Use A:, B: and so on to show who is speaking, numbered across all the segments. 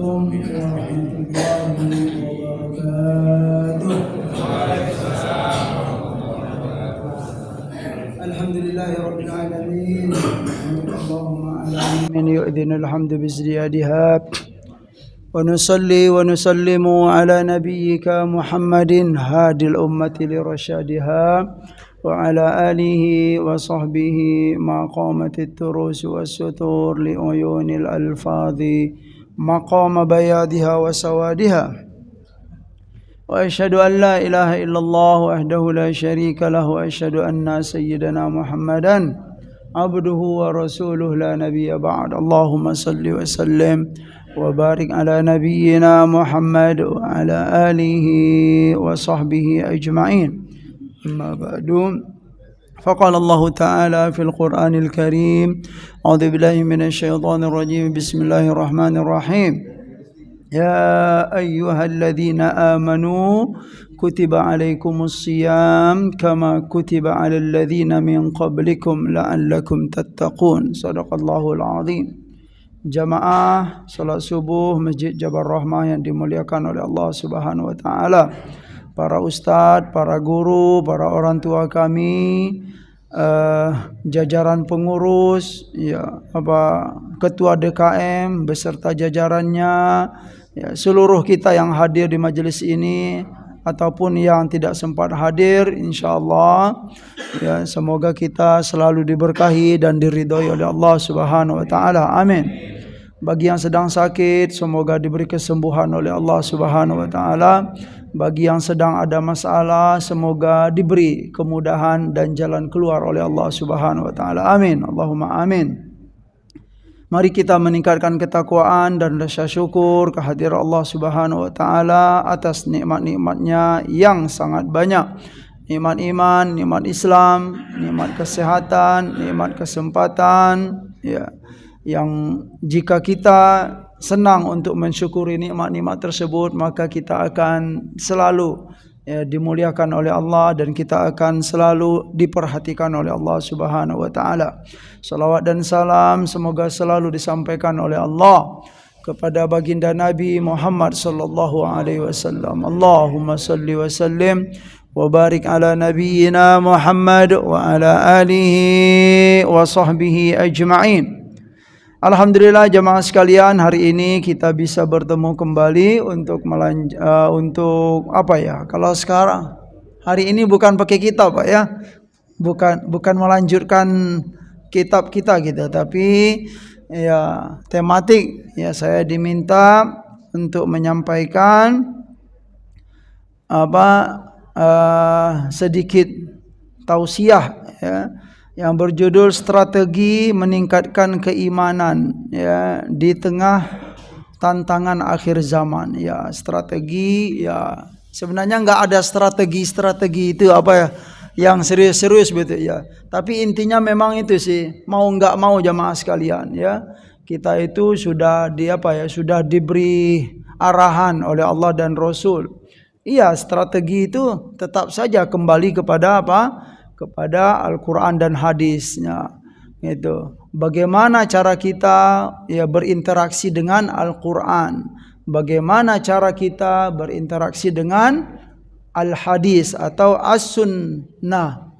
A: warahmatullahi wabarakatuh. Alhamdulillahirabbil alamin. Allahumma ala man yu'dhinul hamdu bizriyadiha. ونصلي ونسلم على نبيك محمد هادي الأمة لرشادها وعلى آله وصحبه ما قامت التروس والسطور لعيون الألفاظ مقام بياضها وسوادها وأشهد أن لا إله إلا الله وحده لا شريك له وأشهد أن سيدنا محمدا عبده ورسوله لا نبي بعد اللهم صل وسلم وبارك على نبينا محمد وعلى آله وصحبه أجمعين أما بعد فقال الله تعالى في القرآن الكريم أعوذ بالله من الشيطان الرجيم بسم الله الرحمن الرحيم يا أيها الذين آمنوا كتب عليكم الصيام كما كتب على الذين من قبلكم لعلكم تتقون صدق الله العظيم. Jamaah salat subuh Masjid Jabal Rahmah yang dimuliakan oleh Allah Subhanahu wa taala. Para ustaz, para guru, para orang tua kami, jajaran pengurus, ketua DKM beserta jajarannya, seluruh kita yang hadir di majelis ini ataupun yang tidak sempat hadir, insyaallah semoga kita selalu diberkahi dan diridhoi oleh Allah Subhanahu wa taala. Amin. Bagi yang sedang sakit, semoga diberi kesembuhan oleh Allah Subhanahu wa taala. Bagi yang sedang ada masalah, semoga diberi kemudahan dan jalan keluar oleh Allah Subhanahu wa taala. Amin. Allahumma amin. Mari kita meningkatkan ketakwaan dan rasa syukur kehadiran Allah Subhanahu wa taala atas nikmat-nikmatnya yang sangat banyak. Nikmat iman, nikmat Islam, nikmat kesehatan, nikmat kesempatan, yang jika kita senang untuk mensyukuri nikmat-nikmat tersebut, maka kita akan selalu dimuliakan oleh Allah dan kita akan selalu diperhatikan oleh Allah Subhanahu wa taala. Salawat dan salam semoga selalu disampaikan oleh Allah kepada baginda Nabi Muhammad sallallahu alaihi wasallam. Allahumma salli wa sallim wa barik ala nabiyyina Muhammad wa ala alihi wa sahbihi ajma'in. Alhamdulillah jamaah sekalian, hari ini kita bisa bertemu kembali untuk kalau sekarang hari ini bukan pakai kitab Pak ya. Bukan melanjutkan kitab kita gitu, tapi tematik saya diminta untuk menyampaikan sedikit tausiah yang berjudul strategi meningkatkan keimanan di tengah tantangan akhir zaman. Strategi sebenarnya enggak ada strategi itu yang serius-serius betul tapi intinya memang itu sih, mau enggak mau jamaah sekalian kita itu sudah sudah diberi arahan oleh Allah dan Rasul. Strategi itu tetap saja kembali kepada kepada Al-Quran dan hadisnya. Bagaimana cara kita berinteraksi dengan Al-Quran, bagaimana cara kita berinteraksi dengan Al-Hadis atau As-Sunnah.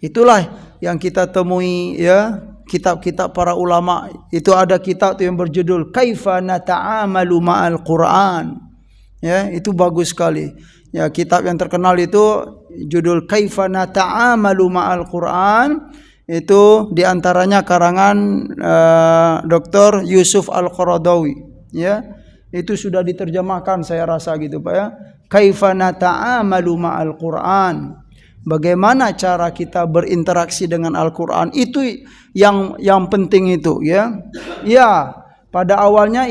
A: Itulah yang kita temui kitab-kitab para ulama. Itu ada kitab yang berjudul Kaifa Nata'amalu Ma'al Quran. Itu bagus sekali. Kitab yang terkenal itu judul Kaifa Nata'amalu Ma'al Quran. Itu diantaranya karangan Dr. Yusuf Al-Qaradawi. Itu sudah diterjemahkan saya rasa gitu Pak Kaifa Nata'amalu Ma'al Quran. Bagaimana cara kita berinteraksi dengan Al-Quran, itu yang penting itu pada awalnya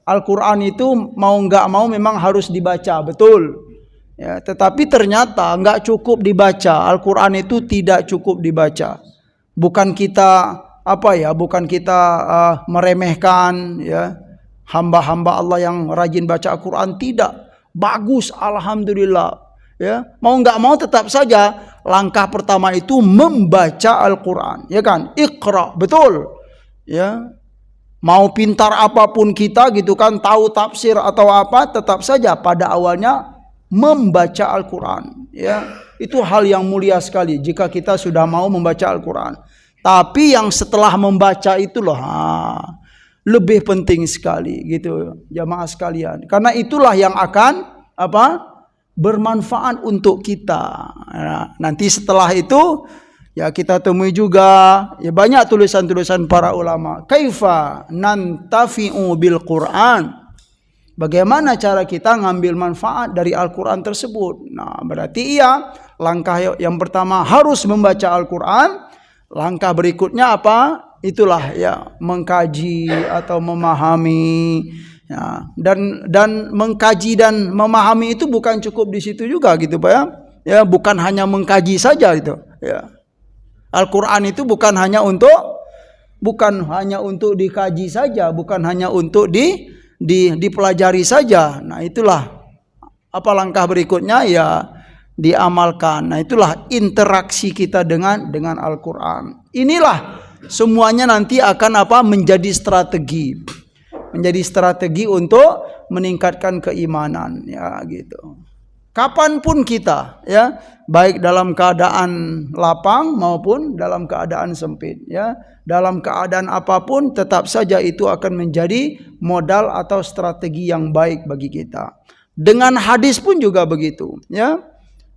A: Al-Quran itu mau enggak mau memang harus dibaca, betul. Tetapi ternyata enggak cukup dibaca. Al-Quran itu tidak cukup dibaca. Bukan kita meremehkan hamba-hamba Allah yang rajin baca Al-Quran, tidak. Bagus, alhamdulillah. Mau enggak mau tetap saja langkah pertama itu membaca Al-Quran, kan? Iqra, betul. Mau pintar apapun kita gitu kan, tahu tafsir atau apa, tetap saja pada awalnya membaca Al-Quran. Ya, itu hal yang mulia sekali jika kita sudah mau membaca Al-Quran. Tapi yang setelah membaca itu loh, lebih penting sekali gitu jamaah sekalian. Karena itulah yang akan bermanfaat untuk kita. Nah, nanti setelah itu ya kita temui juga ya banyak tulisan-tulisan para ulama. Kaifa nantafi'u bil Quran? Bagaimana cara kita ngambil manfaat dari Al-Quran tersebut? Nah, berarti langkah yang pertama harus membaca Al-Quran. Langkah berikutnya apa? Itulah ya, mengkaji atau memahami. Ya, dan mengkaji dan memahami itu bukan cukup di situ juga gitu Pak ya. Ya, bukan hanya mengkaji saja gitu ya. Al-Quran itu bukan hanya untuk dikaji saja, bukan hanya untuk dipelajari saja. Nah, itulah apa langkah berikutnya ya, diamalkan. Nah, itulah interaksi kita dengan Al-Quran. Inilah semuanya nanti akan menjadi strategi. Menjadi strategi untuk meningkatkan keimanan ya gitu. Kapanpun kita ya, baik dalam keadaan lapang maupun dalam keadaan sempit ya, dalam keadaan apapun tetap saja itu akan menjadi modal atau strategi yang baik bagi kita. Dengan hadis pun juga begitu ya.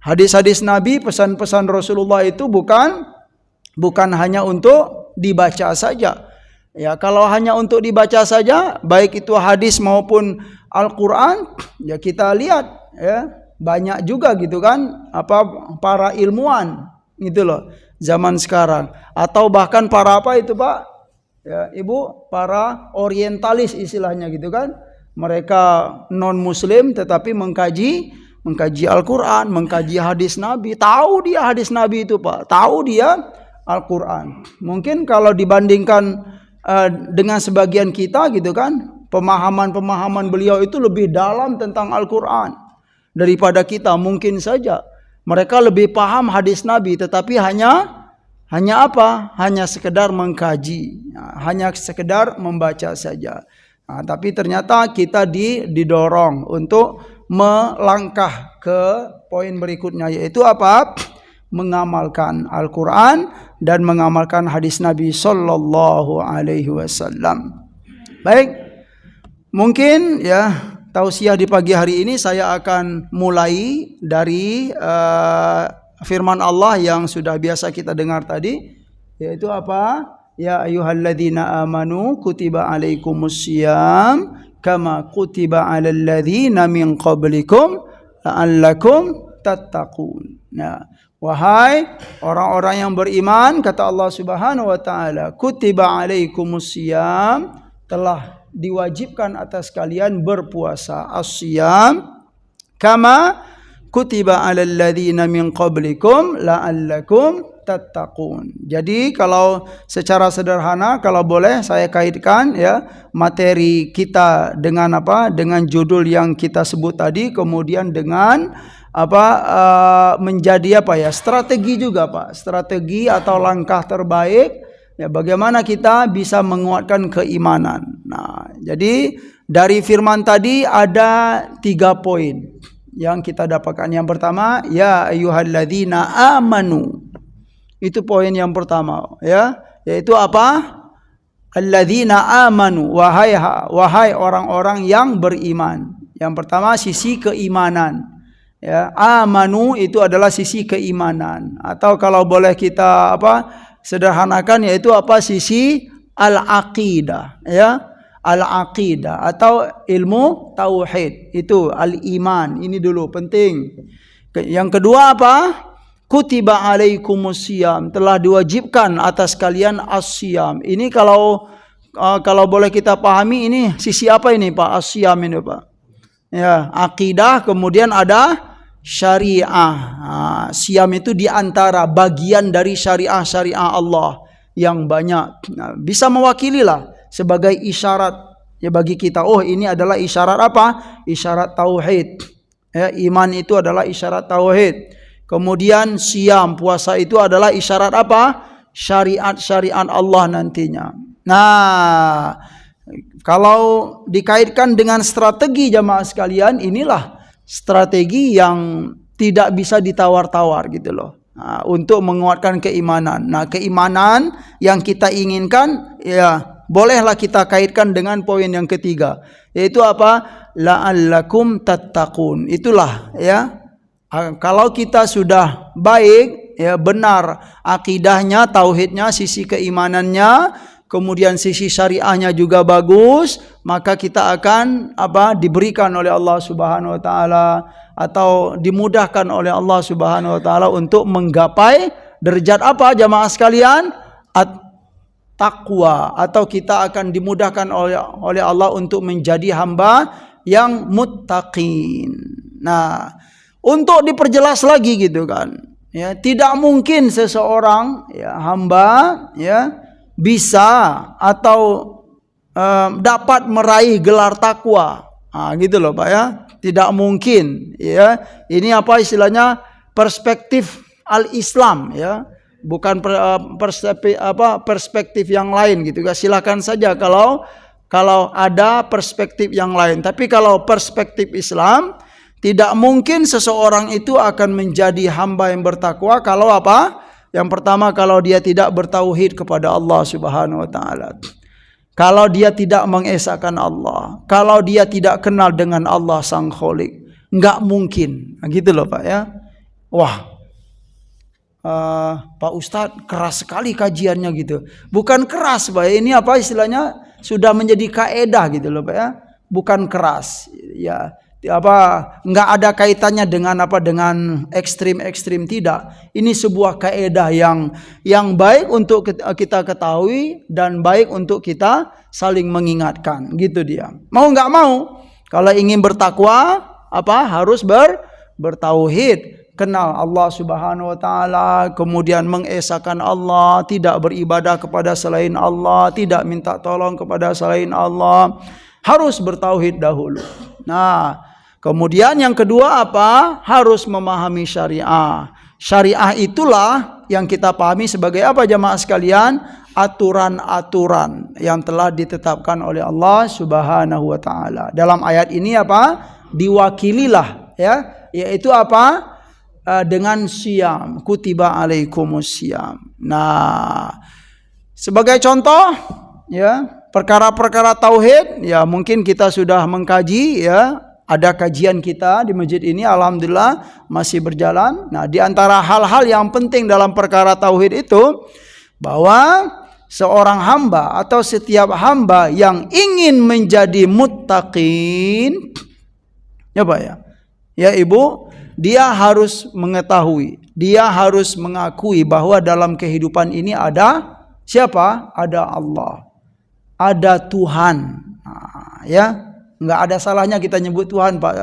A: Hadis-hadis Nabi, pesan-pesan Rasulullah itu bukan hanya untuk dibaca saja. Ya, kalau hanya untuk dibaca saja, baik itu hadis maupun Al-Quran, ya kita lihat ya, banyak juga gitu kan para ilmuwan gitu loh zaman sekarang, atau bahkan para Pak ya Ibu, para orientalis istilahnya gitu kan. Mereka non muslim tetapi mengkaji Al-Quran, mengkaji hadis Nabi. Tahu dia hadis Nabi itu Pak, tahu dia Al-Quran. Mungkin kalau dibandingkan dengan sebagian kita gitu kan, pemahaman beliau itu lebih dalam tentang Al-Quran daripada kita. Mungkin saja mereka lebih paham hadis Nabi, tetapi hanya hanya sekedar mengkaji, hanya sekedar membaca saja. Nah, tapi ternyata kita didorong untuk melangkah ke poin berikutnya, yaitu mengamalkan Al-Quran dan mengamalkan hadis Nabi Sallallahu Alaihi Wasallam. Baik, mungkin ya tausiah di pagi hari ini saya akan mulai dari firman Allah yang sudah biasa kita dengar tadi, yaitu Ya ayyuhalladzina amanu kutiba alaikumussyiyam kama kutiba alal ladzina min qablikum la'allakum tattaqun. Nah, wahai orang-orang yang beriman, kata Allah Subhanahu wa taala, kutiba alaikumussyiyam, telah diwajibkan atas kalian berpuasa, as-syiyam kama kutiba alal ladzina min qablikum la'allakum tattaqun. Jadi kalau secara sederhana, kalau boleh saya kaitkan ya materi kita dengan dengan judul yang kita sebut tadi, kemudian dengan menjadi strategi juga Pak, strategi atau langkah terbaik ya, bagaimana kita bisa menguatkan keimanan. Nah, jadi dari firman tadi ada 3 poin yang kita dapatkan. Yang pertama, ya ayyuhalladzina amanu. Itu poin yang pertama ya, yaitu alladzina amanu, wahai orang-orang yang beriman. Yang pertama sisi keimanan. Ya, amanu itu adalah sisi keimanan, atau kalau boleh kita sederhanakan yaitu sisi al-aqidah ya. Al-aqidah atau ilmu tauhid, itu al-iman. Ini dulu penting. Yang kedua kutiba alaikumussyiyam, telah diwajibkan atas kalian as-syiyam. Ini kalau boleh kita pahami, ini sisi apa ini Pak? As-syiyam ini Pak. Ya, akidah, kemudian ada syariah. Syiyam itu diantara bagian dari syariah Allah yang banyak. Nah, bisa mewakili lah sebagai isyarat ya bagi kita. Oh, ini adalah isyarat Isyarat tauhid. Ya, iman itu adalah isyarat tauhid. Kemudian syiyam, puasa itu adalah isyarat syariat Allah nantinya. Nah, Kalau dikaitkan dengan strategi jamaah sekalian, inilah strategi yang tidak bisa ditawar-tawar gitu loh. Nah, untuk menguatkan keimanan. Nah, keimanan yang kita inginkan, ya bolehlah kita kaitkan dengan poin yang ketiga, yaitu apa? La'allakum tattaqun. Itulah ya. Kalau kita sudah baik, ya benar akidahnya, tauhidnya, sisi keimanannya, kemudian sisi syariahnya juga bagus, maka kita akan diberikan oleh Allah Subhanahu wa taala atau dimudahkan oleh Allah Subhanahu wa taala untuk menggapai derajat apa jamaah sekalian? Taqwa, atau kita akan dimudahkan oleh Allah untuk menjadi hamba yang muttaqin. Nah, untuk diperjelas lagi gitu kan, ya tidak mungkin seseorang ya hamba ya bisa atau dapat meraih gelar takwa. Gitu loh Pak ya. Tidak mungkin ya. Ini apa istilahnya? Perspektif al-Islam ya. Bukan perspektif yang lain gitu. Silakan saja kalau ada perspektif yang lain. Tapi kalau perspektif Islam, tidak mungkin seseorang itu akan menjadi hamba yang bertakwa kalau apa? Yang pertama, kalau dia tidak bertauhid kepada Allah Subhanahu wa taala. Kalau dia tidak mengesahkan Allah, kalau dia tidak kenal dengan Allah Sang Khalik, enggak mungkin. Gitu loh Pak ya. Wah, Pak Ustadz keras sekali kajiannya gitu. Bukan keras Pak, ini apa istilahnya? Sudah menjadi kaedah gitu loh Pak ya. Bukan keras ya. Enggak ada kaitannya dengan dengan ekstrim tidak. Ini sebuah kaedah yang baik untuk kita ketahui dan baik untuk kita saling mengingatkan, gitu dia. Mau enggak mau, kalau ingin bertakwa harus bertauhid, kenal Allah Subhanahu wa taala, kemudian mengesahkan Allah, tidak beribadah kepada selain Allah, tidak minta tolong kepada selain Allah. Harus bertauhid dahulu. Nah, kemudian yang kedua harus memahami syariah. Syariah itulah yang kita pahami sebagai apa jamaah sekalian? Aturan-aturan yang telah ditetapkan oleh Allah Subhanahu wa taala. Dalam ayat ini diwakililah ya, yaitu dengan siyam, kutiba alaikumus siyam. Nah, sebagai contoh ya, perkara-perkara tauhid ya mungkin kita sudah mengkaji ya. Ada kajian kita di masjid ini, alhamdulillah masih berjalan. Nah, di antara hal-hal yang penting dalam perkara tauhid itu, bahwa seorang hamba atau setiap hamba yang ingin menjadi muttaqin, ya Pak ya, ya Ibu, dia harus mengetahui, dia harus mengakui bahwa dalam kehidupan ini ada siapa? Ada Allah, ada Tuhan. Nah, ya. Enggak ada salahnya kita nyebut Tuhan Pak.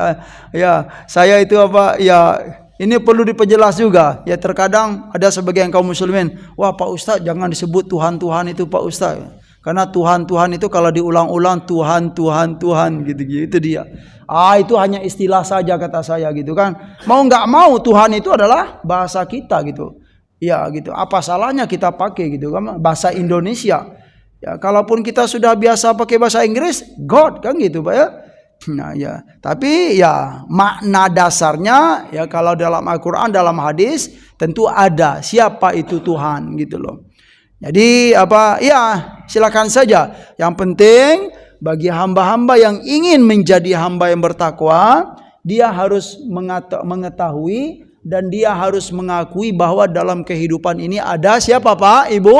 A: Ya, saya itu ya ini perlu diperjelas juga. Ya terkadang ada sebagian kaum muslimin, wah Pak Ustaz jangan disebut Tuhan itu Pak Ustaz. Karena Tuhan itu kalau diulang-ulang Tuhan gitu dia. Itu hanya istilah saja kata saya gitu kan. Mau enggak mau Tuhan itu adalah bahasa kita gitu. Ya gitu. Apa salahnya kita pakai gitu kan bahasa Indonesia. Ya, kalaupun kita sudah biasa pakai bahasa Inggris, God kan gitu Pak ya. Nah ya, tapi ya makna dasarnya ya kalau dalam Al-Quran, dalam hadis tentu ada siapa itu Tuhan gitu loh. Jadi ya silakan saja. Yang penting bagi hamba-hamba yang ingin menjadi hamba yang bertakwa, dia harus mengetahui dan dia harus mengakui bahwa dalam kehidupan ini ada siapa Pak Ibu?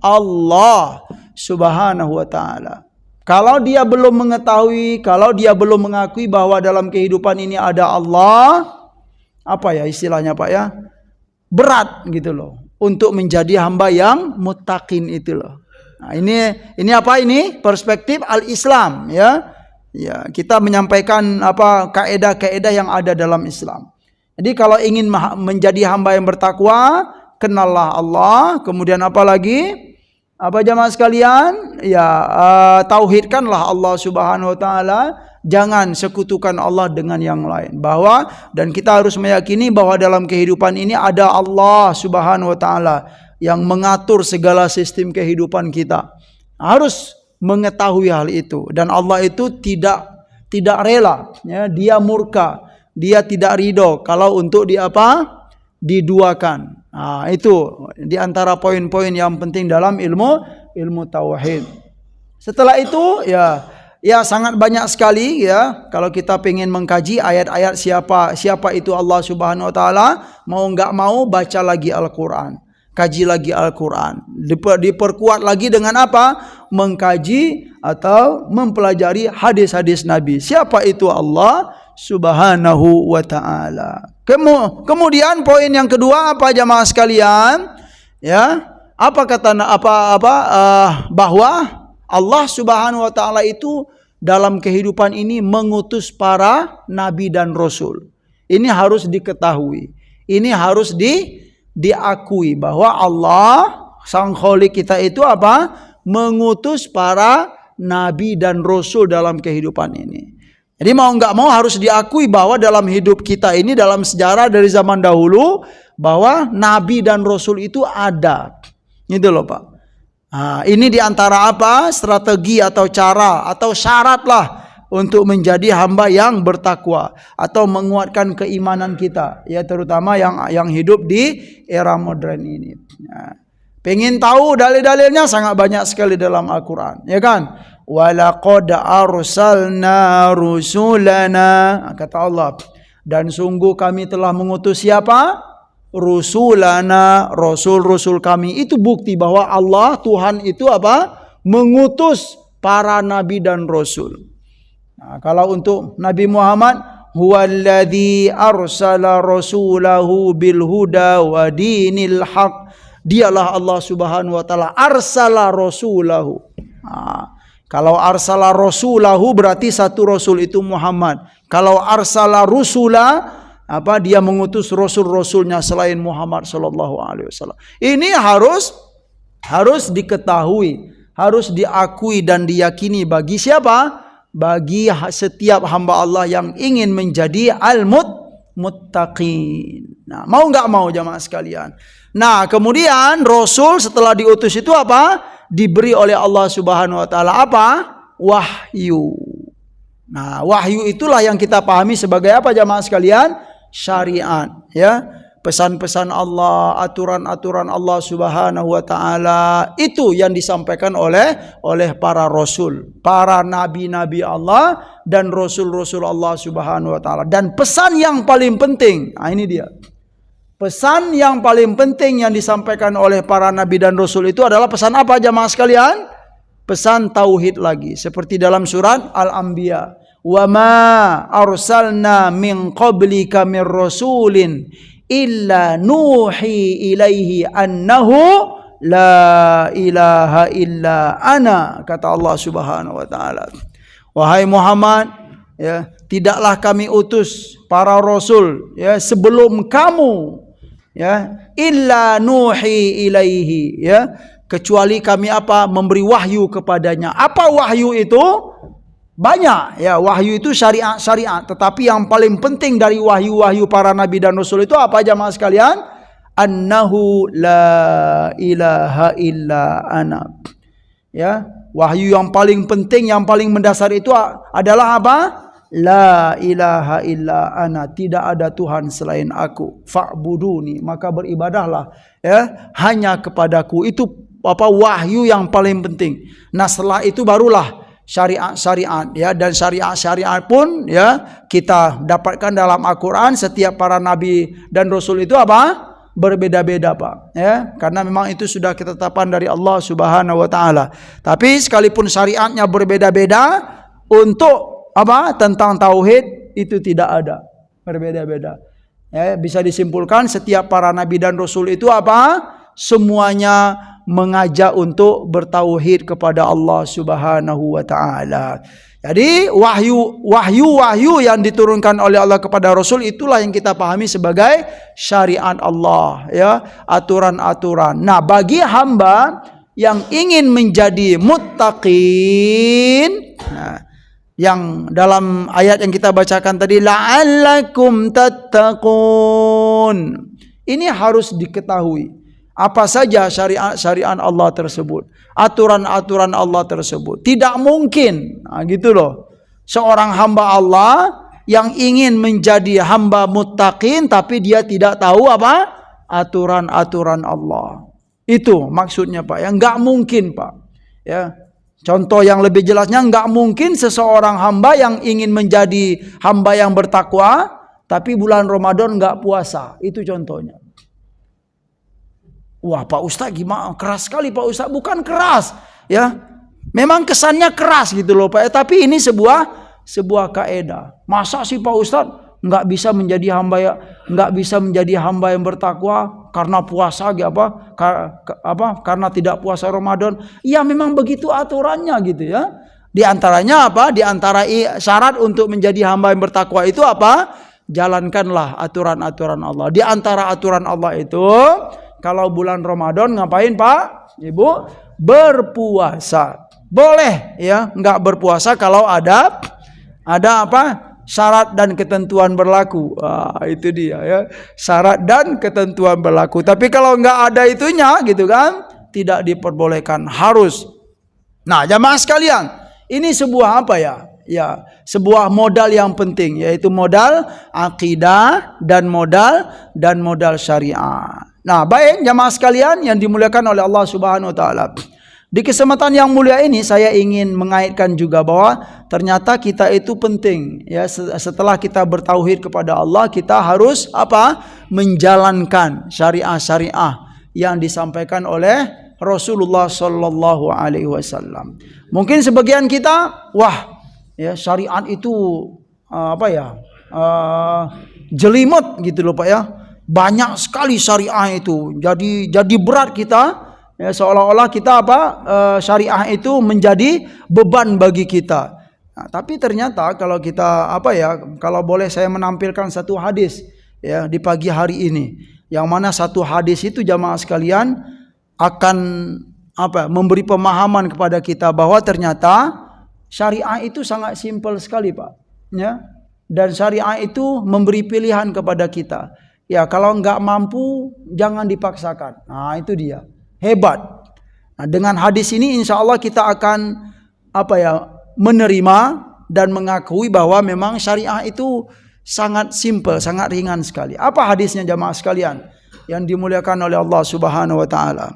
A: Allah Subhanahu wa ta'ala. Kalau dia belum mengetahui, kalau dia belum mengakui bahwa dalam kehidupan ini ada Allah, istilahnya Pak ya, berat gitu loh untuk menjadi hamba yang muttaqin itu loh. Nah, ini perspektif al-Islam ya. Ya, kita menyampaikan kaedah-kaedah yang ada dalam Islam. Jadi kalau ingin menjadi hamba yang bertakwa, kenallah Allah, kemudian apa lagi? Jamaah sekalian, ya tauhidkanlah Allah Subhanahu wa taala, jangan sekutukan Allah dengan yang lain. Dan kita harus meyakini bahwa dalam kehidupan ini ada Allah Subhanahu wa taala yang mengatur segala sistem kehidupan kita. Harus mengetahui hal itu, dan Allah itu tidak rela, ya, dia murka, dia tidak ridho kalau untuk diduakan. Nah, itu di antara poin-poin yang penting dalam ilmu tauhid. Setelah itu ya sangat banyak sekali, ya, kalau kita pengen mengkaji ayat-ayat siapa itu Allah Subhanahu wa taala, mau enggak mau baca lagi Al-Qur'an, kaji lagi Al-Qur'an, diperkuat lagi dengan apa? Mengkaji atau mempelajari hadis-hadis Nabi. Siapa itu Allah Subhanahu wa taala. Kemudian poin yang kedua apa jamaah sekalian? Ya, apa kata bahwa Allah Subhanahu wa taala itu dalam kehidupan ini mengutus para nabi dan rasul. Ini harus diketahui. Ini harus diakui bahwa Allah Sang Khalik kita itu mengutus para nabi dan rasul dalam kehidupan ini. Jadi mau nggak mau harus diakui bahwa dalam hidup kita ini, dalam sejarah dari zaman dahulu, bahwa nabi dan rasul itu ada. Gitu loh Pak. Nah, ini diantara strategi atau cara atau syarat lah untuk menjadi hamba yang bertakwa atau menguatkan keimanan kita, ya, terutama yang hidup di era modern ini. Nah, pengen tahu dalil-dalilnya sangat banyak sekali dalam Al-Quran, ya kan? Walaqad arsalna rusulana, kata Allah, dan sungguh kami telah mengutus siapa? Rusulana, rasul-rasul kami. Itu bukti bahwa Allah Tuhan itu mengutus para nabi dan rasul. Nah, kalau untuk Nabi Muhammad, huwallazi arsala rasulahu bil huda wa dinil haq. Dialah Allah Subhanahu wa taala arsala rasulahu. Nah, kalau arsala rasulahu berarti satu rasul itu Muhammad. Kalau arsala rusula, dia mengutus rasul-rasulnya selain Muhammad sallallahu alaihi wasallam. Ini harus diketahui, harus diakui dan diyakini bagi siapa? Bagi setiap hamba Allah yang ingin menjadi al-muttaqin. Nah, mau enggak mau jamaah sekalian. Nah, kemudian rasul setelah diutus itu diberi oleh Allah Subhanahu wa taala wahyu. Nah, wahyu itulah yang kita pahami sebagai jamaah sekalian? Syariat, ya, pesan-pesan Allah, aturan-aturan Allah Subhanahu wa taala, itu yang disampaikan oleh para rasul, para nabi-nabi Allah dan rasul-rasul Allah Subhanahu wa taala. Dan pesan yang paling penting, ini dia. Pesan yang paling penting yang disampaikan oleh para nabi dan rasul itu adalah pesan apa jamaah sekalian? Pesan tauhid lagi, seperti dalam surat Al-Anbiya. Wa ma arsalna min qablika mir rasulin illa nuhi ilaihi annahu la ilaha illa ana, kata Allah Subhanahu wa taala. Wahai Muhammad, ya, tidaklah kami utus para rasul, ya, sebelum kamu, ya, illa nuhi ilaihi, ya, kecuali kami memberi wahyu kepadanya. Apa wahyu itu? Banyak, ya, wahyu itu syariat, tetapi yang paling penting dari wahyu-wahyu para nabi dan rasul itu apa jamaah sekalian? Annahu la ilaha illa ana. Ya, wahyu yang paling penting, yang paling mendasar itu adalah La ilaha illa ana, tidak ada Tuhan selain aku. Fa'buduni, maka beribadahlah, ya, hanya kepadaku. Itu wahyu yang paling penting. Nah, setelah itu barulah syariat, ya, dan syariat pun, ya, kita dapatkan dalam Al-Quran. Setiap para nabi dan rasul itu berbeda-beda Pak, ya, karena memang itu sudah ketetapan dari Allah Subhanahu wa taala. Tapi sekalipun syariatnya berbeda-beda, untuk tentang tauhid itu tidak ada, berbeda-beda. Ya, bisa disimpulkan setiap para nabi dan rasul itu semuanya mengajak untuk bertauhid kepada Allah Subhanahu wa taala. Jadi wahyu yang diturunkan oleh Allah kepada Rasul itulah yang kita pahami sebagai syariat Allah, ya, aturan-aturan. Nah, bagi hamba yang ingin menjadi muttaqin, nah, yang dalam ayat yang kita bacakan tadi, la'allakum tattaqun, ini harus diketahui Apa saja syariat Allah tersebut, aturan-aturan Allah tersebut. Tidak mungkin, gitu loh. Seorang hamba Allah yang ingin menjadi hamba muttaqin tapi dia tidak tahu apa? Aturan-aturan Allah. Itu maksudnya Pak. Ya nggak mungkin Pak. Ya. Contoh yang lebih jelasnya, nggak mungkin seseorang hamba yang ingin menjadi hamba yang bertakwa tapi bulan Ramadan nggak puasa. Itu contohnya. Wah Pak Ustaz gimana? Keras sekali Pak Ustaz. Bukan keras. Ya. Memang kesannya keras gitu loh Pak. Tapi ini sebuah kaedah. Masa sih Pak Ustaz nggak bisa menjadi hamba yang bertakwa karena puasa karena tidak puasa Ramadan? Ya memang begitu aturannya gitu ya. Di antaranya apa? Di antara syarat untuk menjadi hamba yang bertakwa itu apa? Jalankanlah aturan-aturan Allah. Di antara aturan Allah itu, kalau bulan Ramadan ngapain Pak? Ibu? Berpuasa. Boleh ya, nggak berpuasa kalau ada apa? Syarat dan ketentuan berlaku. Itu dia ya. Syarat dan ketentuan berlaku. Tapi kalau nggak ada itunya gitu kan, tidak diperbolehkan, harus. Nah, jamaah sekalian, ini sebuah apa ya? Ya, sebuah modal yang penting, yaitu modal akidah dan modal syariah. Nah, baik jamaah sekalian yang dimuliakan oleh Allah Subhanahu wa taala. Di kesempatan yang mulia ini saya ingin mengaitkan juga bahwa ternyata kita itu penting ya, setelah kita bertauhid kepada Allah, kita harus apa? Menjalankan syariah-syariah yang disampaikan oleh Rasulullah sallallahu alaihi wasallam. Mungkin sebagian kita, wah, ya syariat itu jelimet gitu loh Pak ya. Banyak sekali syariah itu. Jadi berat kita. Ya, seolah-olah kita syariah itu menjadi beban bagi kita. Nah, tapi ternyata kalau kita kalau boleh saya menampilkan satu hadis ya di pagi hari ini, yang mana satu hadis itu jamaah sekalian akan memberi pemahaman kepada kita bahwa ternyata syariah itu sangat simpel sekali Pak. Ya. Dan syariah itu memberi pilihan kepada kita. Ya, kalau nggak mampu jangan dipaksakan. Nah, itu dia. Hebat. Nah, dengan hadis ini insya Allah kita akan menerima dan mengakui bahwa memang syariah itu sangat simple, sangat ringan sekali. Apa hadisnya jamaah sekalian yang dimuliakan oleh Allah Subhanahu wa taala?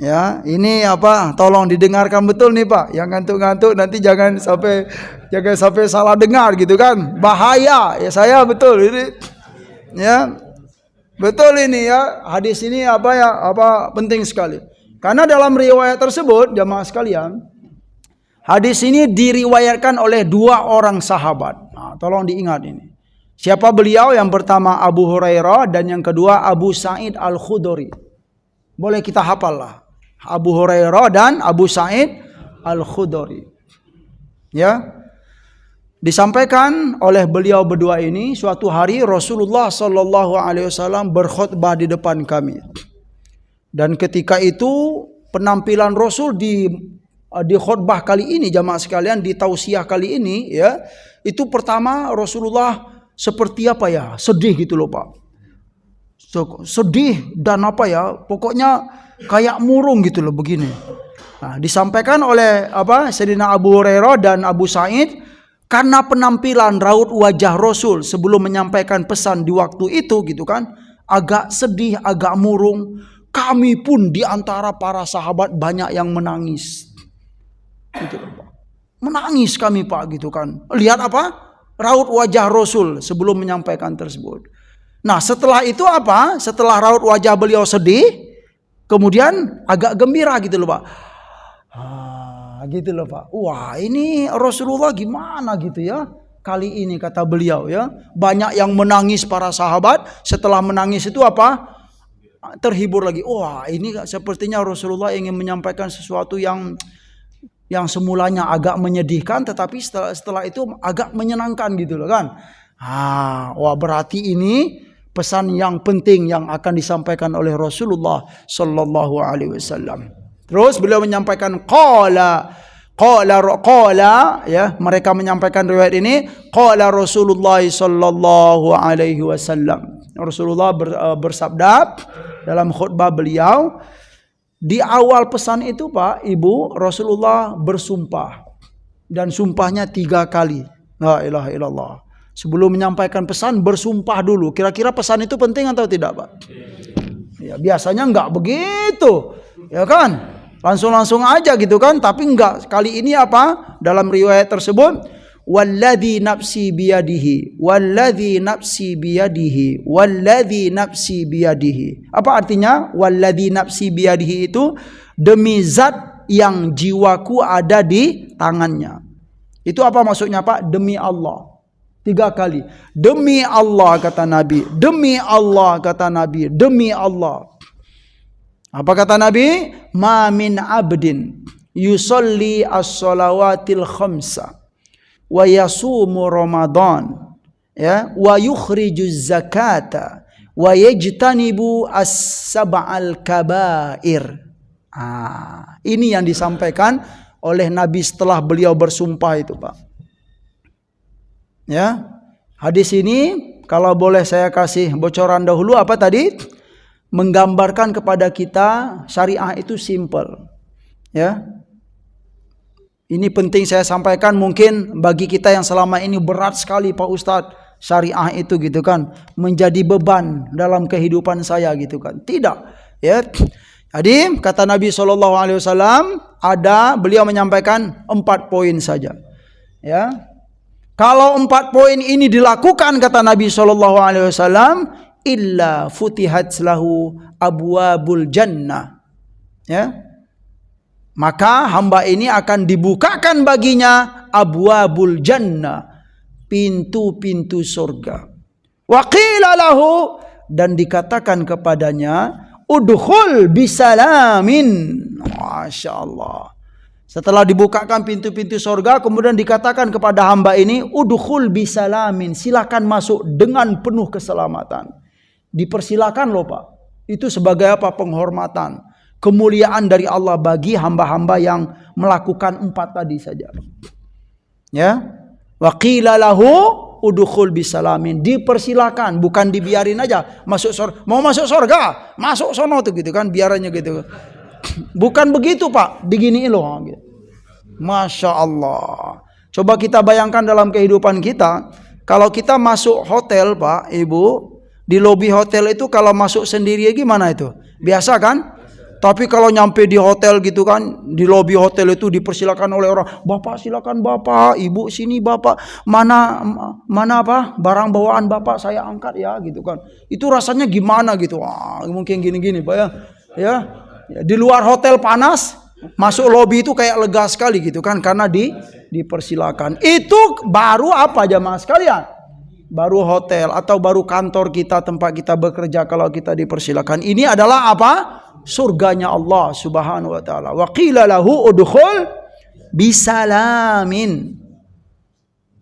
A: Ya, ini tolong didengarkan betul nih Pak. Yang ngantuk-ngantuk nanti jangan sampai salah dengar gitu kan. Bahaya. Ya saya betul ini. Ya. Betul ini ya, hadis ini penting sekali. Karena dalam riwayat tersebut, jamaah sekalian, hadis ini diriwayatkan oleh dua orang sahabat. Nah, tolong diingat ini. Siapa beliau? Yang pertama Abu Hurairah dan yang kedua Abu Sa'id Al-Khudri. Boleh kita hafal lah. Abu Hurairah dan Abu Sa'id Al-Khudri. Ya. Disampaikan oleh beliau berdua ini, suatu hari Rasulullah sallallahu alaihi wasallam berkhutbah di depan kami. Dan ketika itu penampilan Rasul di khutbah kali ini jamaah sekalian, di tausiah kali ini ya, itu pertama Rasulullah seperti sedih gitu loh Pak. Sedih dan pokoknya kayak murung gitu loh begini. Nah, disampaikan oleh Sayyidina Abu Hurairah dan Abu Sa'id, karena penampilan raut wajah Rasul sebelum menyampaikan pesan di waktu itu gitu kan, agak sedih, agak murung. Kami pun di antara para sahabat banyak yang menangis. Gitu, Pak. Menangis kami Pak gitu kan. Lihat raut wajah Rasul sebelum menyampaikan tersebut. Nah, setelah itu setelah raut wajah beliau sedih, kemudian agak gembira gitu loh Pak. Gitu loh Pak. Wah, ini Rasulullah gimana gitu ya. Kali ini kata beliau ya, banyak yang menangis para sahabat. Setelah menangis itu terhibur lagi. Wah, ini sepertinya Rasulullah ingin menyampaikan sesuatu yang semulanya agak menyedihkan, tetapi setelah itu agak menyenangkan gitu loh kan. Wah, berarti ini pesan yang penting yang akan disampaikan oleh Rasulullah sallallahu alaihi wasallam. Terus beliau menyampaikan qala Qala ya, mereka menyampaikan riwayat ini, qala Rasulullah sallallahu alaihi wasallam. Rasulullah bersabda dalam khutbah beliau, di awal pesan itu Pak, Ibu, Rasulullah bersumpah. Dan sumpahnya 3 kali. La ilaha illallah. Sebelum menyampaikan pesan bersumpah dulu. Kira-kira pesan itu penting atau tidak Pak? Ya, biasanya enggak begitu. Ya kan? Langsung aja gitu kan, tapi enggak. Kali ini apa? Dalam riwayat tersebut, walladzi nafsi biyadihi, walladzi nafsi biyadihi, walladzi nafsi biyadihi. Apa artinya walladzi nafsi biyadihi itu? Demi zat yang jiwaku ada di tangannya. Itu apa maksudnya Pak? Demi Allah. 3 kali. Demi Allah kata Nabi, demi Allah kata Nabi, demi Allah. Apa kata Nabi? Ma min abdin yusalli as-salawatil khamsa wa yasumu Ramadan ya wa yukhriju zakata wa yajtanibu as-sab'al kabair. Ini yang disampaikan oleh Nabi setelah beliau bersumpah itu, Pak. Ya. Hadis ini kalau boleh saya kasih bocoran dahulu apa tadi? Menggambarkan kepada kita syariah itu simple. Ya. Ini penting saya sampaikan, mungkin bagi kita yang selama ini berat sekali Pak Ustadz, syariah itu gitu kan, menjadi beban dalam kehidupan saya gitu kan. Tidak, ya. Jadi kata Nabi SAW beliau menyampaikan 4 poin saja. Ya. Kalau 4 poin ini dilakukan kata Nabi SAW, illa futihat lahu abwabul jannah. Ya. Maka hamba ini akan dibukakan baginya abwabul jannah, pintu-pintu surga. Wa qila lahu, dan dikatakan kepadanya, udkhul bisalamin. Masya Allah. Setelah dibukakan pintu-pintu surga, kemudian dikatakan kepada hamba ini, udkhul bisalamin, silakan masuk dengan penuh keselamatan. Dipersilakan loh Pak. Itu sebagai apa? Penghormatan, kemuliaan dari Allah bagi hamba-hamba yang melakukan 4 tadi saja. Ya. Wa qila lahu udkhul bisalamin, dipersilakan, bukan dibiarin aja masuk surga. Mau masuk surga, masuk sono tuh gitu kan, biarannya gitu. Bukan begitu Pak, diginiin loh gitu. Masya Allah. Coba kita bayangkan dalam kehidupan kita, kalau kita masuk hotel Pak, Ibu, di lobi hotel itu kalau masuk sendiri gimana itu? Biasa kan? Tapi kalau nyampe di hotel gitu kan, di lobi hotel itu dipersilakan oleh orang, Bapak silakan Bapak, Ibu sini Bapak, mana apa barang bawaan Bapak saya angkat ya gitu kan. Itu rasanya gimana gitu? Mungkin gini-gini Pak ya. Ya. Di luar hotel panas, masuk lobi itu kayak lega sekali gitu kan, karena dipersilakan. Itu baru apa jamaah sekalian? Baru hotel atau baru kantor kita, tempat kita bekerja, kalau kita dipersilakan. Ini adalah apa? Surganya Allah Subhanahu wa taala. Wa qila lahu udkhul bisalamin.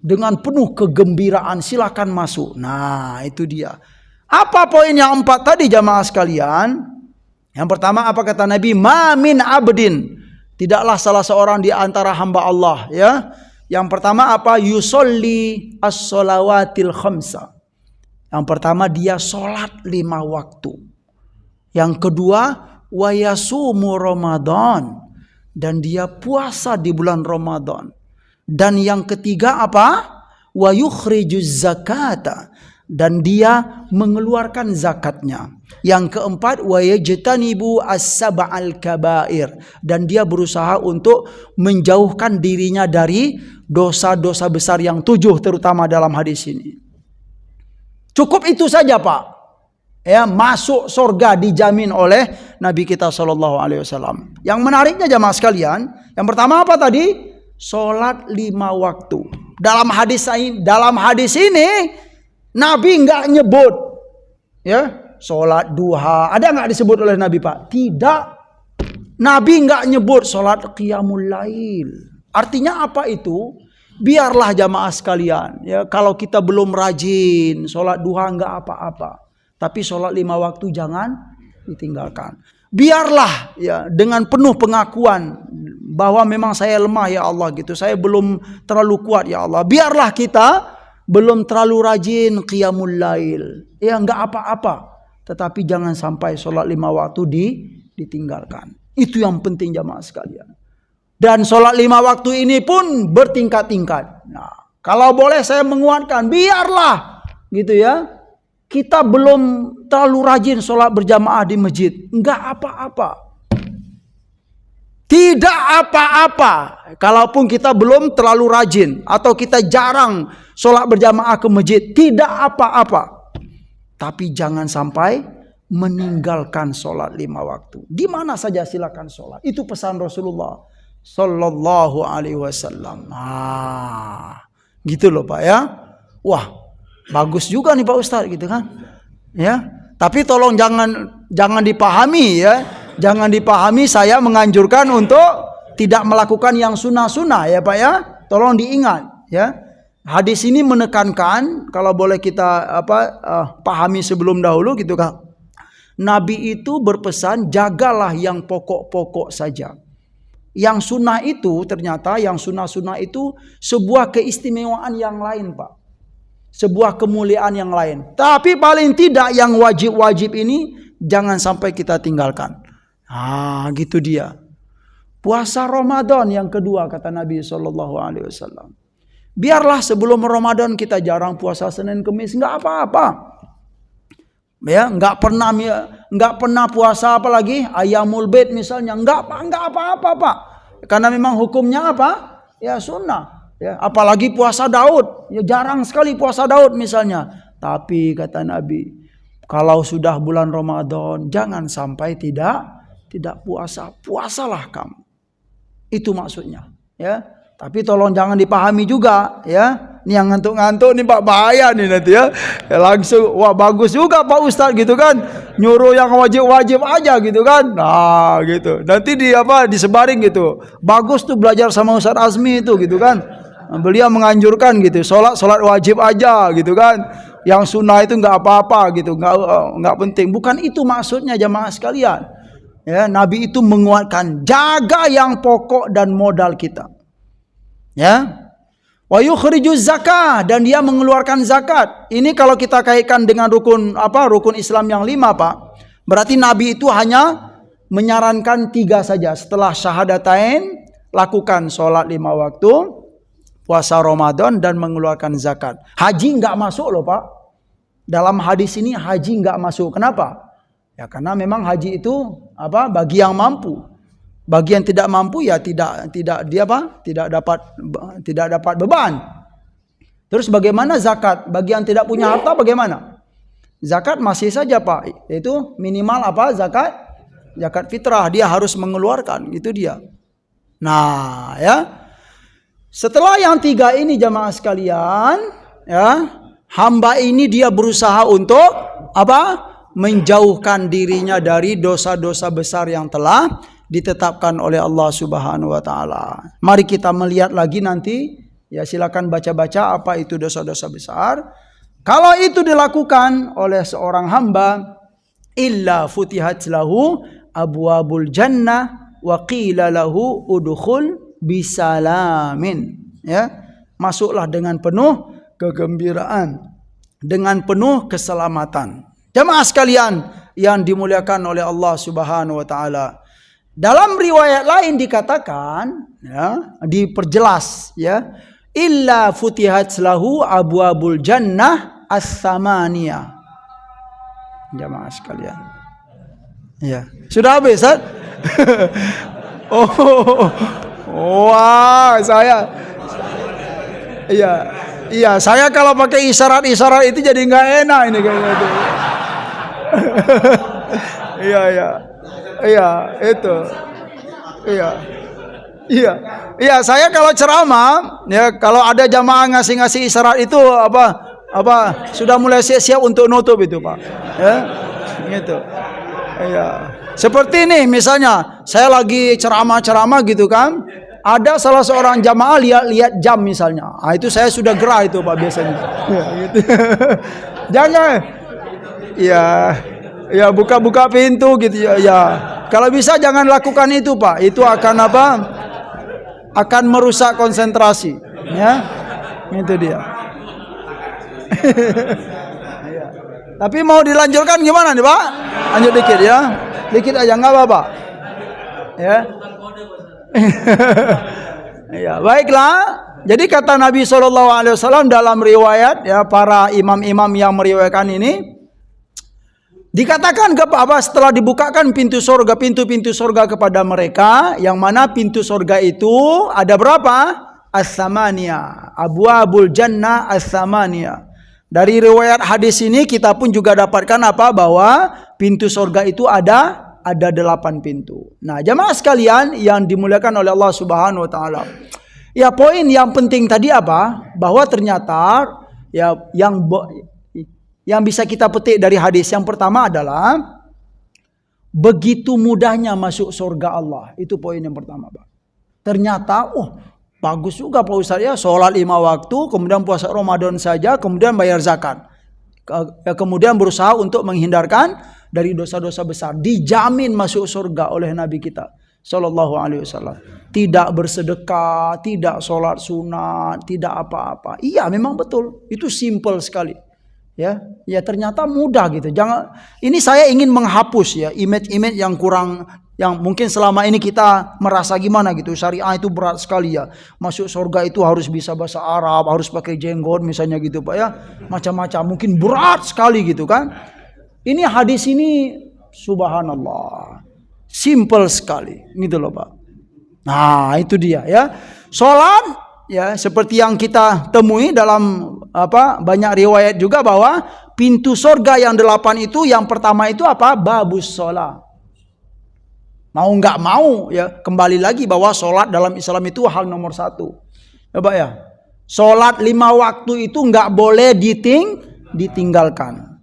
A: Dengan penuh kegembiraan silakan masuk. Nah, itu dia. Apa poin yang 4 tadi jamaah sekalian? Yang pertama apa kata Nabi? Ma min abdin. Tidaklah salah seorang di antara hamba Allah, ya. Yang pertama apa? Yusolli as-sholawatil khamsa. Yang pertama dia sholat 5 waktu. Yang kedua wa yasumu Ramadan, dan dia puasa di bulan Ramadan. Dan yang ketiga apa? Wa yukhrijuz zakata, dan dia mengeluarkan zakatnya. Yang keempat wa yajtanibu as-sab'al kabair, dan dia berusaha untuk menjauhkan dirinya dari dosa-dosa besar yang 7 terutama dalam hadis ini. Cukup itu saja Pak. Ya, masuk surga dijamin oleh Nabi kita SAW. Yang menariknya jamaah sekalian, yang pertama apa tadi? Sholat 5 waktu. Dalam hadis ini Nabi enggak nyebut, ya, sholat duha. Ada enggak disebut oleh Nabi Pak? Tidak. Nabi enggak nyebut sholat qiyamul lail. Artinya apa itu? Biarlah jamaah sekalian, ya, kalau kita belum rajin sholat duha enggak apa-apa, tapi sholat 5 waktu jangan ditinggalkan. biarlah ya dengan penuh pengakuan bahwa memang saya lemah ya Allah gitu. Saya belum terlalu kuat ya Allah. Biarlah kita belum terlalu rajin qiyamul lail. Ya enggak apa-apa. Tetapi jangan sampai sholat 5 waktu ditinggalkan. Itu yang penting jamaah sekalian. Dan sholat 5 waktu ini pun bertingkat-tingkat. Nah, kalau boleh saya menguatkan, biarlah gitu ya. Kita belum terlalu rajin sholat berjamaah di masjid. Enggak apa-apa. Tidak apa-apa. Kalaupun kita belum terlalu rajin. Atau kita jarang sholat berjamaah ke masjid. Tidak apa-apa. Tapi jangan sampai meninggalkan sholat 5 waktu. Di mana saja silakan sholat. Itu pesan Rasulullah Sallallahu Alaihi Wasallam. Gitu loh Pak ya. Wah, bagus juga nih Pak Ustadz gitu kan. Ya, tapi tolong jangan dipahami ya. Jangan dipahami saya menganjurkan untuk tidak melakukan yang sunnah-sunnah ya Pak ya. Tolong diingat ya. Hadis ini menekankan, kalau boleh kita pahami sebelum dahulu gitu kan. Nabi itu berpesan jagalah yang pokok-pokok saja. Yang sunnah itu ternyata yang sunnah-sunnah itu sebuah keistimewaan yang lain Pak. Sebuah kemuliaan yang lain. Tapi paling tidak yang wajib-wajib ini jangan sampai kita tinggalkan. Gitu dia. Puasa Ramadan yang kedua kata Nabi SAW. Biarlah sebelum Ramadan kita jarang puasa Senin Kemis, nggak apa-apa. Ya, nggak pernah puasa apa lagi Ayamul Bait misalnya, nggak apa-apa Pak. Karena memang hukumnya apa? Ya sunnah. Ya, apalagi puasa Daud, ya jarang sekali puasa Daud misalnya. Tapi kata Nabi, kalau sudah bulan Ramadan jangan sampai tidak puasa. Puasalah kamu. Itu maksudnya, ya. Tapi tolong jangan dipahami juga, ya. Ini yang ngantuk-ngantuk nih Pak, bahaya nih nanti ya. Langsung wah bagus juga Pak Ustadz gitu kan. Nyuruh yang wajib-wajib aja gitu kan. Nah, gitu. Nanti disebarin gitu. Bagus tuh belajar sama Ustadz Azmi itu gitu kan. Beliau menganjurkan gitu, sholat wajib aja gitu kan. Yang sunnah itu nggak apa-apa gitu, nggak penting. Bukan itu maksudnya jamaah sekalian. Ya, Nabi itu menguatkan jaga yang pokok dan modal kita. Ya, wa yukhrijuz zakah, dan dia mengeluarkan zakat. Ini kalau kita kaitkan dengan rukun Islam yang 5 Pak. Berarti Nabi itu hanya menyarankan 3 saja. Setelah syahadatain, lakukan sholat 5 waktu, puasa Ramadan, dan mengeluarkan zakat. Haji nggak masuk loh Pak. Dalam hadis ini haji nggak masuk. Kenapa? Ya karena memang haji itu bagi yang mampu. Bagi yang tidak mampu ya tidak dapat beban. Terus bagaimana zakat? Bagi yang tidak punya harta bagaimana? Zakat masih saja Pak. Itu minimal zakat fitrah, dia harus mengeluarkan, itu dia. Nah, ya. Setelah yang 3 ini jamaah sekalian, ya, hamba ini dia berusaha untuk menjauhkan dirinya dari dosa-dosa besar yang telah ditetapkan oleh Allah Subhanahu wa taala. Mari kita melihat lagi nanti, ya silakan baca-baca apa itu dosa-dosa besar. Kalau itu dilakukan oleh seorang hamba, illa futihat lahu abwabul jannah wa qila lahu udkhul bisalamin. Ya, masuklah dengan penuh kegembiraan, dengan penuh keselamatan. Jamaah sekalian yang dimuliakan oleh Allah Subhanahu wa taala. Dalam riwayat lain dikatakan, ya, diperjelas, ya, illa futihat lahu abwabul jannah as-samaniyah. Jamaah sekalian. Ya, sudah habis, Ustaz? Wah, saya iya, saya kalau pakai isyarat-isyarat itu jadi nggak enak ini kayaknya itu. Iya, itu. Iya, saya kalau ceramah, ya kalau ada jamaah ngasih isyarat itu sudah mulai siap-siap untuk nutup itu, Pak. Ya, gitu. Iya. Seperti ini misalnya, saya lagi ceramah gitu kan, ada salah seorang jamaah lihat jam misalnya. Itu saya sudah gerah itu Pak biasanya. Ya, gitu. Jangan. Iya, buka-buka pintu gitu ya. Kalau bisa jangan lakukan itu, Pak. Itu akan apa? Akan merusak konsentrasi, ya. Itu dia. Ya. Tapi mau dilanjutkan gimana nih, Pak? Lanjut dikit ya. Dikit aja enggak apa-apa. Ya. Ya, baiklah. Jadi kata Nabi SAW dalam riwayat, ya, para imam-imam yang meriwayatkan ini, dikatakan kepada setelah dibukakan pintu-pintu surga kepada mereka, yang mana pintu surga itu ada berapa? As-samaniyah, abwabul jannah as-samaniyah. Dari riwayat hadis ini kita pun juga dapatkan apa? Bahwa pintu surga itu ada 8 pintu. Nah, jamaah sekalian yang dimuliakan oleh Allah Subhanahu wa taala. Ya, poin yang penting tadi apa? Bahwa ternyata ya yang bisa kita petik dari hadis yang pertama adalah begitu mudahnya masuk surga Allah. Itu poin yang pertama, Pak. Ternyata, bagus juga Pak Ustaz ya, sholat 5 waktu, kemudian puasa Ramadan saja, kemudian bayar zakat. Kemudian berusaha untuk menghindarkan dari dosa-dosa besar. Dijamin masuk surga oleh Nabi kita Sallallahu Alaihi Wasallam. Tidak bersedekah, tidak sholat sunat, tidak apa-apa. Iya, memang betul. Itu simple sekali. Ya ternyata mudah gitu. Ini saya ingin menghapus ya image-image yang kurang, yang mungkin selama ini kita merasa gimana gitu. Syariah itu berat sekali ya. Masuk surga itu harus bisa bahasa Arab, harus pakai jenggot misalnya gitu, Pak ya. Macam-macam, mungkin berat sekali gitu kan. Ini hadis ini subhanallah, simple sekali gitu loh, Pak. Nah, itu dia ya. Salat ya seperti yang kita temui dalam banyak riwayat juga, bahwa pintu surga yang 8 itu, yang pertama itu apa? Babus sholat. Mau nggak mau ya, kembali lagi bahwa sholat dalam Islam itu hal nomor 1. Ya, Pak ya. Sholat 5 waktu itu nggak boleh ditinggalkan.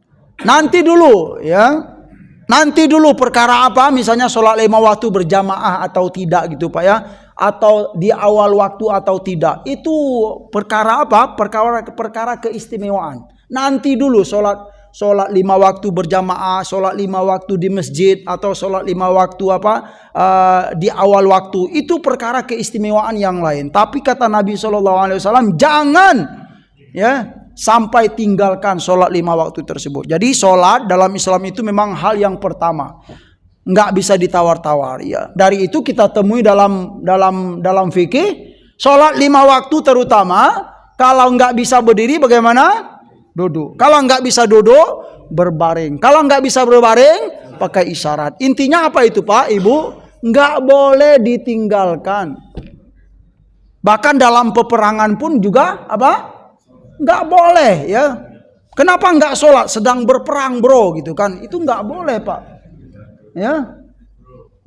A: Nanti dulu ya. Nanti dulu perkara apa? Misalnya sholat 5 waktu berjamaah atau tidak gitu, Pak ya. Atau di awal waktu atau tidak. Itu perkara apa? Perkara keistimewaan. Nanti dulu sholat 5 waktu berjamaah, sholat 5 waktu di masjid, atau sholat 5 waktu di awal waktu. Itu perkara keistimewaan yang lain. Tapi kata Nabi SAW, jangan ya sampai tinggalkan sholat 5 waktu tersebut. Jadi sholat dalam Islam itu memang hal yang pertama. Nggak bisa ditawar-tawar ya. Dari itu kita temui dalam fikih, sholat 5 waktu terutama, kalau nggak bisa berdiri bagaimana? Duduk. Kalau nggak bisa duduk, berbaring. Kalau nggak bisa berbaring, pakai isyarat. Intinya apa itu, Pak, Ibu? Nggak boleh ditinggalkan. Bahkan dalam peperangan pun juga nggak boleh ya. Kenapa nggak sholat? Sedang berperang bro gitu kan? Itu nggak boleh, Pak. Ya,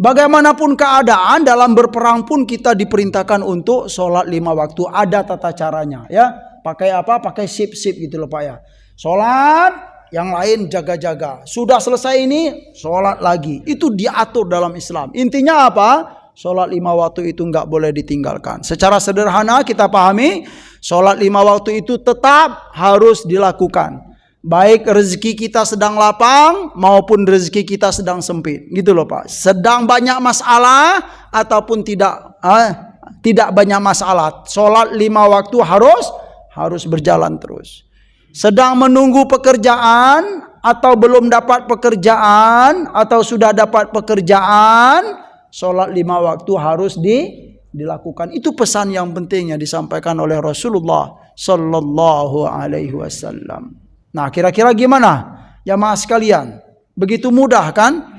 A: bagaimanapun keadaan dalam berperang pun kita diperintahkan untuk sholat 5 waktu. Ada tata caranya ya. Pakai apa? Pakai sip-sip gitu loh, Pak ya. Sholat, yang lain jaga-jaga. Sudah selesai ini, sholat lagi. Itu diatur dalam Islam. Intinya apa? Sholat 5 waktu itu nggak boleh ditinggalkan. Secara sederhana kita pahami, sholat 5 waktu itu tetap harus dilakukan. Baik rezeki kita sedang lapang maupun rezeki kita sedang sempit, gitu loh, Pak. Sedang banyak masalah ataupun tidak banyak masalah, sholat 5 waktu harus berjalan terus. Sedang menunggu pekerjaan atau belum dapat pekerjaan atau sudah dapat pekerjaan, sholat 5 waktu harus dilakukan. Itu pesan yang penting yang disampaikan oleh Rasulullah Sallallahu Alaihi Wasallam. Nah, kira-kira gimana jamaah sekalian? Begitu mudah kan?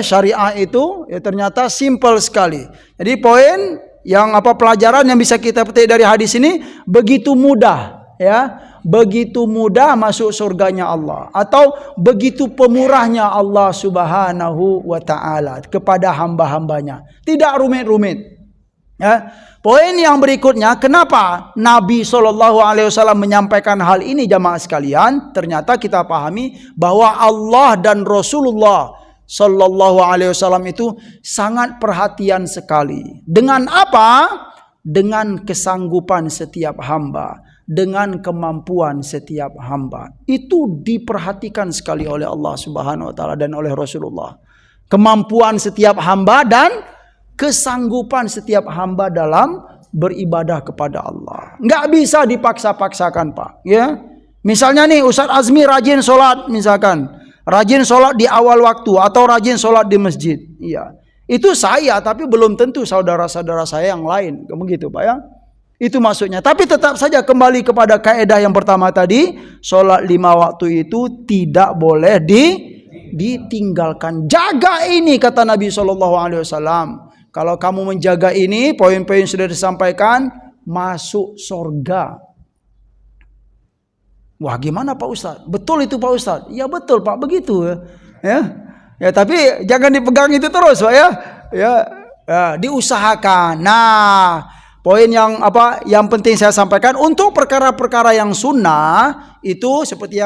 A: Syariah itu ya ternyata simple sekali. Jadi poin yang pelajaran yang bisa kita petik dari hadis ini, begitu mudah ya, begitu mudah masuk surganya Allah, atau begitu pemurahnya Allah Subhanahu wa taala kepada hamba-hambanya. Tidak rumit-rumit. Ya. Poin yang berikutnya, kenapa Nabi SAW menyampaikan hal ini jamaah sekalian? Ternyata kita pahami bahwa Allah dan Rasulullah SAW itu sangat perhatian sekali. Dengan apa? Dengan kesanggupan setiap hamba, dengan kemampuan setiap hamba. Itu diperhatikan sekali oleh Allah Subhanahu wa taala dan oleh Rasulullah. kemampuan setiap hamba dan kesanggupan setiap hamba dalam beribadah kepada Allah. Nggak bisa dipaksa-paksakan, Pak. Ya, misalnya nih Ustadz Azmi rajin sholat, misalkan rajin sholat di awal waktu atau rajin sholat di masjid. Iya, itu saya, tapi belum tentu saudara-saudara saya yang lain. Begitu, Pak ya. Itu maksudnya. Tapi tetap saja kembali kepada kaidah yang pertama tadi, sholat 5 waktu itu tidak boleh ditinggalkan. Jaga ini, kata Nabi SAW. Kalau kamu menjaga ini, poin-poin sudah disampaikan, masuk surga. Wah, gimana Pak Ustadz? Betul itu Pak Ustadz? Ya betul Pak, begitu ya. Tapi jangan dipegang itu terus Pak ya. Ya, diusahakan. Nah, poin yang penting saya sampaikan untuk perkara-perkara yang sunnah itu seperti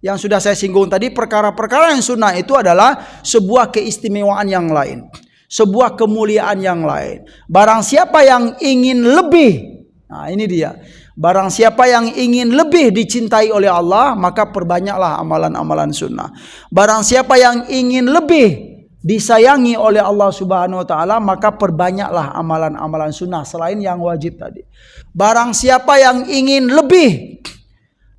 A: yang sudah saya singgung tadi, perkara-perkara yang sunnah itu adalah sebuah keistimewaan yang lain. Sebuah kemuliaan yang lain. Barang siapa yang ingin lebih, nah ini dia. Barang siapa yang ingin lebih dicintai oleh Allah, maka perbanyaklah amalan-amalan sunnah. Barang siapa yang ingin lebih disayangi oleh Allah Subhanahu wa taala, maka perbanyaklah amalan-amalan sunnah selain yang wajib tadi. Barang siapa yang ingin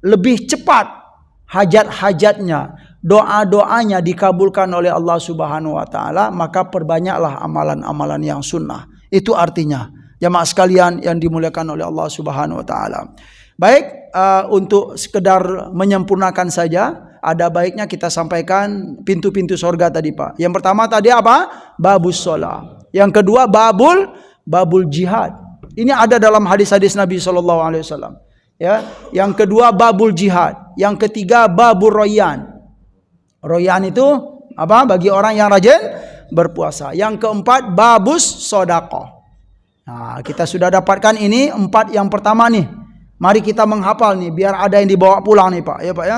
A: lebih cepat hajat-hajatnya, doa-doanya dikabulkan oleh Allah Subhanahu wa taala, maka perbanyaklah amalan-amalan yang sunnah. Itu artinya, jamaah sekalian yang dimuliakan oleh Allah Subhanahu wa taala. Baik, untuk sekedar menyempurnakan saja, ada baiknya kita sampaikan pintu-pintu surga tadi, Pak. Yang pertama tadi apa? Babus shalah. Yang kedua babul jihad. Ini ada dalam hadis-hadis Nabi SAW. Ya, yang kedua babul jihad. Yang ketiga babul royan. Royan itu apa? Bagi orang yang rajin berpuasa. Yang keempat babus sodaqah. Nah, kita sudah dapatkan ini 4 yang pertama nih. Mari kita menghafal nih biar ada yang dibawa pulang nih Pak. Ya Pak ya.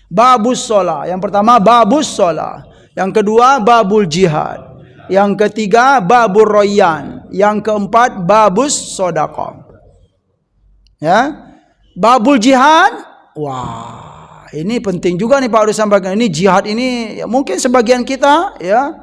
A: Babus sholah. Yang pertama babus sholah. Yang kedua babul jihad. Yang ketiga babul royan. Yang keempat babus sodaqah. Ya. Babul jihad. Wah, ini penting juga nih Pak harus sampaikan. Ini jihad ini ya, mungkin sebagian kita ya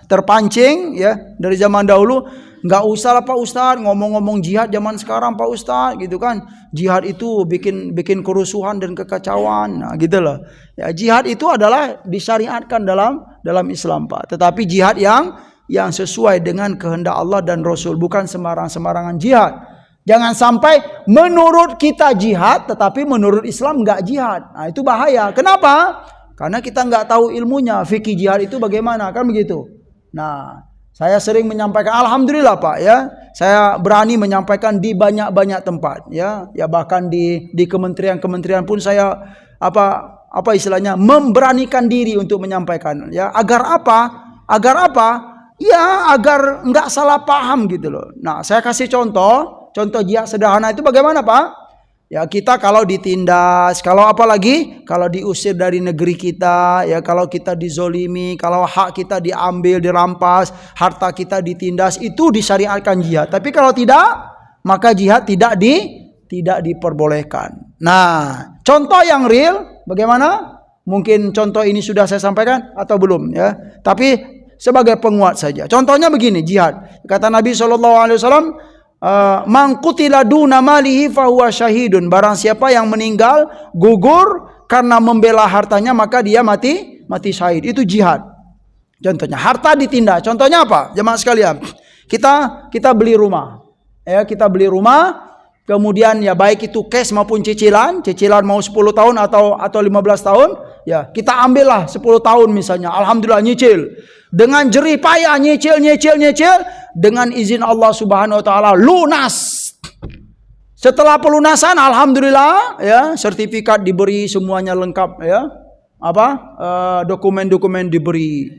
A: terpancing ya dari zaman dahulu, nggak usah lah Pak Ustadz ngomong-ngomong jihad zaman sekarang Pak Ustadz gitu kan. Jihad itu bikin kerusuhan dan kekacauan. Nah, gitu loh. Ya, jihad itu adalah disyariatkan dalam Islam Pak. Tetapi jihad yang sesuai dengan kehendak Allah dan Rasul, bukan sembarangan jihad. Jangan sampai menurut kita jihad, tetapi menurut Islam nggak jihad. Nah, itu bahaya. Kenapa? Karena kita nggak tahu ilmunya. Fikih jihad itu bagaimana, kan begitu. Nah, saya sering menyampaikan, alhamdulillah Pak ya, saya berani menyampaikan di banyak tempat ya bahkan di kementerian-kementerian pun saya apa istilahnya memberanikan diri untuk menyampaikan ya. Agar apa? Ya agar nggak salah paham gitu loh. Nah, saya kasih contoh jihad sederhana itu bagaimana Pak? Ya kita kalau ditindas, kalau apalagi kalau diusir dari negeri kita, ya kalau kita dizolimi, kalau hak kita diambil, dirampas, harta kita ditindas, itu disyariatkan jihad. Tapi kalau tidak, maka jihad tidak diperbolehkan. Nah, contoh yang real bagaimana? Mungkin contoh ini sudah saya sampaikan atau belum ya. Tapi sebagai penguat saja. Contohnya begini, jihad. Kata Nabi SAW, man qutila duna malihi fahuwa syahidun. Barang siapa yang meninggal gugur karena membela hartanya, maka dia mati syahid. Itu jihad. Contohnya harta ditindas. Contohnya apa? Jemaah sekalian, kita beli rumah. Ya, kita beli rumah, kemudian ya baik itu cash maupun cicilan mau 10 tahun atau 15 tahun, ya kita ambillah 10 tahun misalnya. Alhamdulillah nyicil. Dengan jerih payah nyicil, dengan izin Allah Subhanahu wa taala lunas. Setelah pelunasan alhamdulillah ya, sertifikat diberi, semuanya lengkap ya. Dokumen-dokumen diberi.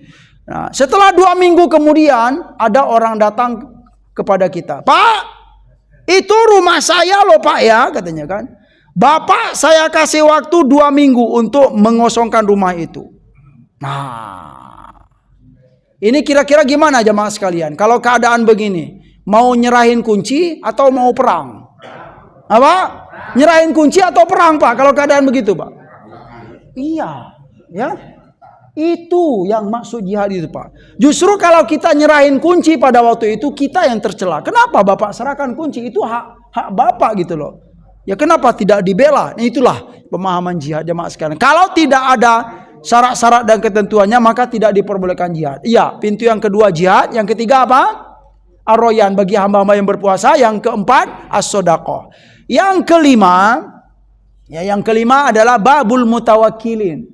A: Nah, setelah 2 minggu kemudian ada orang datang kepada kita. Pak, itu rumah saya loh Pak ya, katanya kan. Bapak saya kasih waktu 2 minggu untuk mengosongkan rumah itu. Nah, ini kira-kira gimana jemaah sekalian? Kalau keadaan begini, mau nyerahin kunci atau mau perang? Apa? Nyerahin kunci atau perang Pak? Kalau keadaan begitu Pak? Iya, ya. Itu yang maksud jihad itu, Pak. Justru kalau kita nyerahin kunci pada waktu itu, kita yang tercela. Kenapa Bapak serahkan kunci? Itu hak Bapak gitu loh. Ya kenapa tidak dibela? Nah, itulah pemahaman jihad jemaah sekalian. Kalau tidak ada syarat-syarat dan ketentuannya, maka tidak diperbolehkan jihad. Iya, pintu yang kedua jihad. Yang ketiga apa? Ar-royan bagi hamba-hamba yang berpuasa. Yang keempat as-sodaqah. Yang kelima adalah babul mutawakkilin.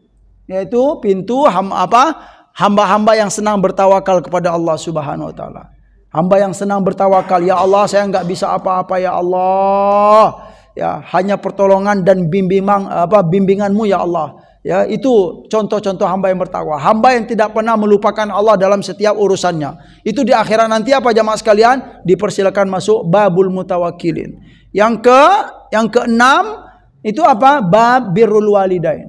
A: Yaitu pintu hamba-hamba yang senang bertawakal kepada Allah Subhanahu wa taala. Hamba yang senang bertawakal, ya Allah, saya enggak bisa apa-apa ya Allah. Ya, hanya pertolongan dan bimbinganmu ya Allah. Ya, itu contoh-contoh hamba yang bertakwa. Hamba yang tidak pernah melupakan Allah dalam setiap urusannya. Itu di akhirat nanti apa jamaah sekalian? Dipersilakan masuk babul mutawakkilin. Yang keenam itu apa? Bab birrul walidain.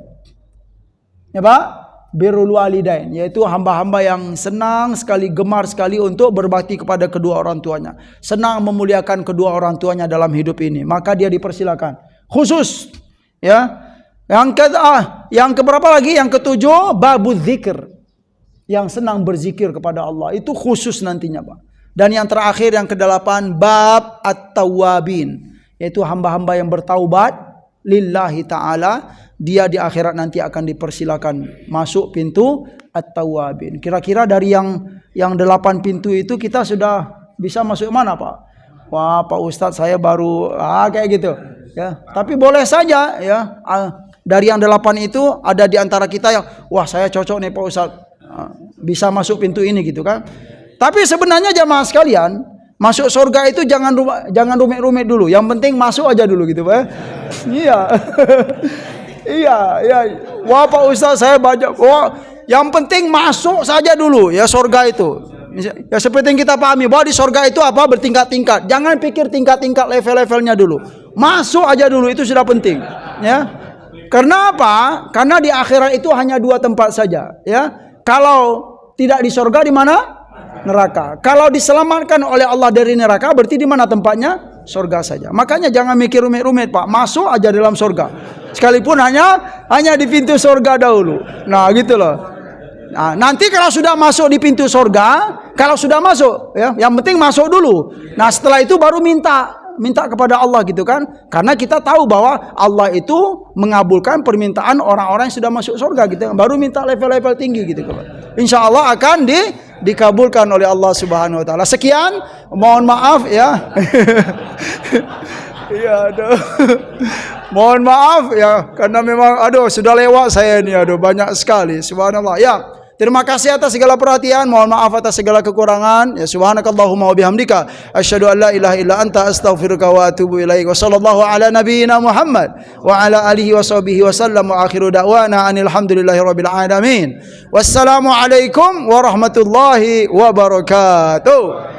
A: Ya Pak, birrul walidain, yaitu hamba-hamba yang senang sekali, gemar sekali untuk berbakti kepada kedua orang tuanya. Senang memuliakan kedua orang tuanya dalam hidup ini. Maka dia dipersilakan. Khusus. Ya. Yang keberapa lagi? Yang ketujuh, babuz zikr. Yang senang berzikir kepada Allah. Itu khusus nantinya Pak. Dan yang terakhir, yang kedelapan, bab at-tawwabin. Yaitu hamba-hamba yang bertaubat lillahi ta'ala. Dia di akhirat nanti akan dipersilakan masuk pintu at-tawwabin. Kira-kira dari yang 8 pintu itu kita sudah bisa masuk mana Pak? Wah Pak Ustadz saya baru kayak gitu. Ya, tapi boleh saja ya. Dari yang 8 itu ada di antara kita yang wah saya cocok nih Pak Ustadz, bisa masuk pintu ini gitu kan. Tapi sebenarnya jamaah sekalian, masuk surga itu jangan rumit-rumit dulu. Yang penting masuk aja dulu gitu Pak. Iya. Iya. Wah Pak Ustaz saya baca. Wah, yang penting masuk saja dulu ya surga itu. Ya seperti yang kita pahami bahwa di surga itu apa? Bertingkat-tingkat. Jangan pikir tingkat-tingkat level-levelnya dulu. Masuk aja dulu, itu sudah penting. Ya. Karena apa? Karena di akhirat itu hanya 2 tempat saja. Ya. Kalau tidak di surga di mana? Neraka. Kalau diselamatkan oleh Allah dari neraka, berarti di mana tempatnya? Surga saja. Makanya jangan mikir rumit-rumit Pak. Masuk aja dalam surga. Sekalipun hanya di pintu surga dahulu. Nah gitu loh. Nah, nanti kalau sudah masuk di pintu surga, kalau sudah masuk ya, yang penting masuk dulu. Nah setelah itu baru minta kepada Allah gitu kan. Karena kita tahu bahwa Allah itu mengabulkan permintaan orang-orang yang sudah masuk surga gitu. Baru minta level-level tinggi gitu kan. Insya Allah akan dikabulkan oleh Allah Subhanahu wa taala. Sekian, mohon maaf ya. Iya, aduh. Mohon maaf ya karena memang sudah lewat saya ini banyak sekali. Subhanallah. Ya. Terima kasih atas segala perhatian, mohon maaf atas segala kekurangan. Ya subhanakallahumma wa bihamdika asyhadu an la ilaha illa anta astaghfiruka wa atubu ilaik. Wa sallallahu ala nabiyyina Muhammad wa ala alihi wa sahbihi wa sallam wa akhiru da'wana anil hamdulillahi rabbil alamin. Wassalamu alaikum warahmatullahi wabarakatuh.